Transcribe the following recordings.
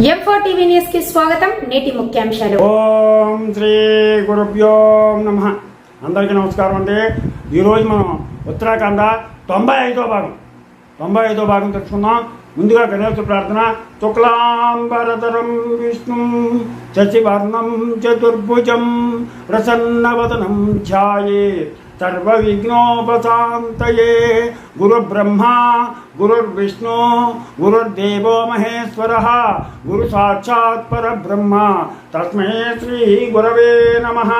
M4 TV news కి స్వాగతం. నేటి ముఖ్యాంశాలు. ఓం శ్రీ గురుభ్యో నమః. అందరికీ నమస్కారం అండి. ఈరోజు మనం ఉత్తరాఖండ 95వ భాగం తెలుసుకుందాం. ముందుగా గణేశ ప్రార్థన. శుక్లాంబరధరం విష్ణుం శశివర్ణం చతుర్భుజం ప్రసన్నవదనం ధ్యాయేత్ సర్వవిఘ్నోపశాంతయే. గురుబ్రహ్మా గురుర్విష్ణు గురుర్దేవో మహేశ్వరః గురు సాక్షాత్ పరబ్రహ్మ తస్మై శ్రీ గురవే నమః.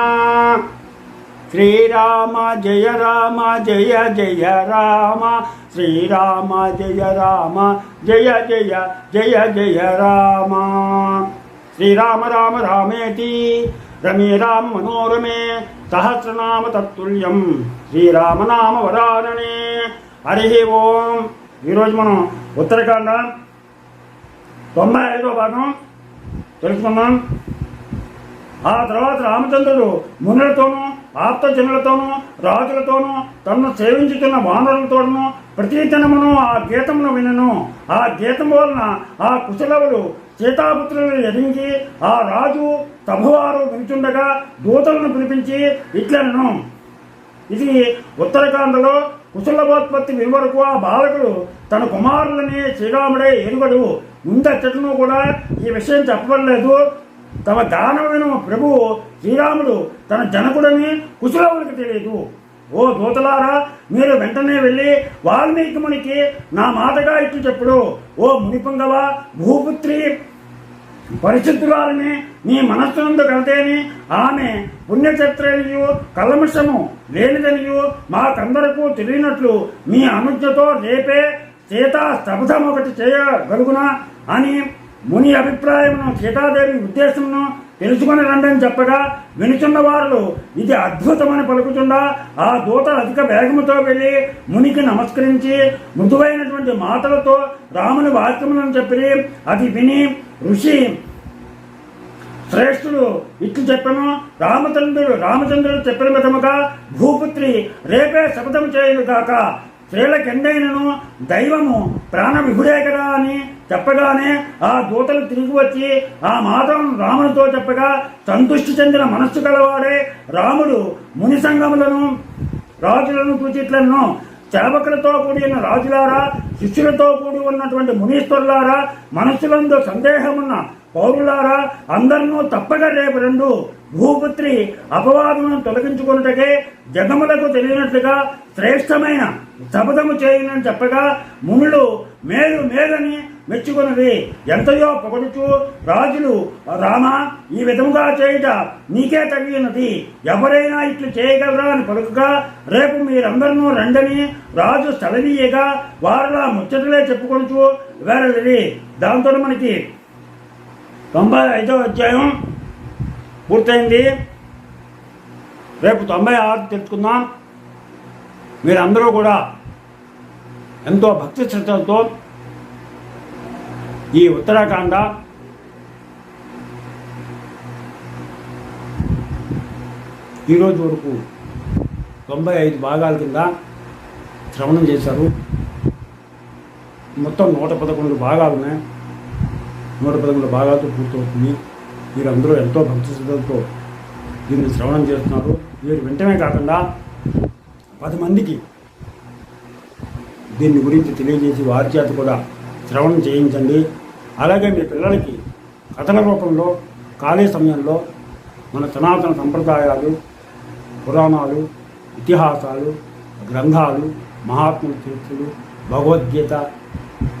శ్రీరామ జయ రామ జయ జయ రామ శ్రీరామ జయ రామ జయ జయ జయ జయ రామ. శ్రీరామ రామ రామేతి రమే రామ మనోరమే సహస్రనామ తత్తుల్యం శ్రీరామనామ వరాననే. హరి ఓం. ఈరోజు మనం ఉత్తరాఖండ 95వ భాగం తెలుసుకున్నాం. ఆ తర్వాత రామచంద్రుడు మునులతోనూ ఆప్తజనులతోనూ రాజులతోనూ తనను సేవించుతున్న వానరులతోనూ ప్రతిదినమును ఆ గీతమును వినను. ఆ గీతం వలన ఆ కుశలవులు సీతాపుత్రులను ఎదించి ఆ రాజు సభవారు వినుచుండగా దూతలను పిలిపించి ఇట్లనను. ఇది ఉత్తరాఖండలో కుశలవోత్పత్తి వివరకు ఆ బాలకుడు తన కుమారులని శ్రీరాముడే ఎరుగడు. ముందచ్చటను కూడా ఈ విషయం చెప్పబడలేదు. తమ దానవులను ప్రభువు శ్రీరాముడు తన జనకుడని కుశలవులకు తెలియదు. ఓ దూతలారా, మీరు వెంటనే వెళ్ళి వాల్మీకి మునికి నా మాటగా ఇట్లు చెప్పుడు. ఓ మునిపుంగవ, భూపుత్రి పరిశుద్ధురాలని నీ మనస్సునందు కలితేని ఆమె పుణ్యచత్రనియు కల్మషము లేనిదనియు మాకందరకు తెలియనట్లు మీ అనుజ్ఞతో రేపే సీతా శపథం ఒకటి చేయగలుగునా అని ముని అభిప్రాయమును సీతాదేవి ఉద్దేశమును తెలుసుకుని రండని చెప్పగా వినుచున్న వారు ఇది అద్భుతమని పలుకుచుండా ఆ దూత అధిక వేగముతో వెళ్ళి మునికి నమస్కరించి మృదువైనటువంటి మాటలతో రాముని వాక్యములను చెప్పి అది విని ఋషి శ్రేష్ఠుడు ఇట్లు చెప్పను. రామచంద్రుడు చెప్పిన విధముగా భూపుత్రి రేపే శపథం చేయను కాక స్త్రీలకెండైనను దైవము ప్రాణ విభుడే కదా అని చెప్పగానే ఆ దూతలు తిరిగి వచ్చి ఆ మాటను రామునితో చెప్పగా సంతృష్టి చెందిన మనస్సు కలవాడే రాముడు ముని సంగములను రాజులను సూచిట్లను సేవకులతో కూడిన రాజులారా, శిష్యులతో కూడి ఉన్నటువంటి మునీశ్వరులారా, మనస్సులందు సందేహమున్న పౌరులారా, అందరినూ తప్పక రేపు రెండు భూపుత్రి అపవాదమును తొలగించుకున్నట్టుకే జగములకు తెలియనట్లుగా శ్రేష్టమైన శపథము చేయనని చెప్పగా మునులు మేలని మెచ్చుకున్నది. ఎంతయో పొగడుచు రాజులు, రామ ఈ విధముగా చేయుట నీకే తగినది, ఎవరైనా ఇట్లు చేయగలరా అని పలుకగా రేపు మీరందరూ రండని రాజు సెలవీయగా వారిలా ముచ్చటలే చెప్పుకొనుచు వేరది. దాంతో మనకి 95వ అధ్యాయం పూర్తయింది. రేపు 96 తెలుసుకుందాం. మీరందరూ కూడా ఎంతో భక్తి శ్రద్ధలతో ఈ ఉత్తరాఖండ ఈరోజు వరకు 95 భాగాల కింద శ్రవణం చేశారు. మొత్తం 111 భాగాలు ఉన్నాయి. 111 భాగాలతో పూర్తవుతుంది. వీరందరూ ఎంతో భక్తి శ్రద్ధలతో దీన్ని శ్రవణం చేస్తున్నారు. వీరు వెంటనే కాకుండా 10 మందికి దీన్ని గురించి తెలియజేసి వారి చేత కూడా శ్రవణం చేయించండి. అలాగే మీ పిల్లలకి కథల రూపంలో ఖాళీ సమయంలో మన సనాతన సంప్రదాయాలు, పురాణాలు, ఇతిహాసాలు, గ్రంథాలు, మహాత్ముల చరిత్రలు, భగవద్గీత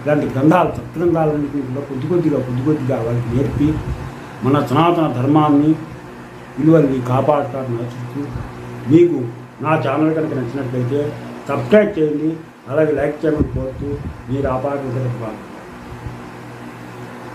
ఇలాంటి గ్రంథాలు, సత్గ్రంథాలన్నింటిలో కొద్ది కొద్దిగా వాళ్ళకి నేర్పి మన సనాతన ధర్మాన్ని, విలువల్ని కాపాడటాన్ని ఆశిస్తూ మీకు నా ఛానల్ కనుక నచ్చినట్లయితే సబ్స్క్రైబ్ చేయండి. అలాగే లైక్ చేయమని కోరుతూ మీరు ఆపాదించడం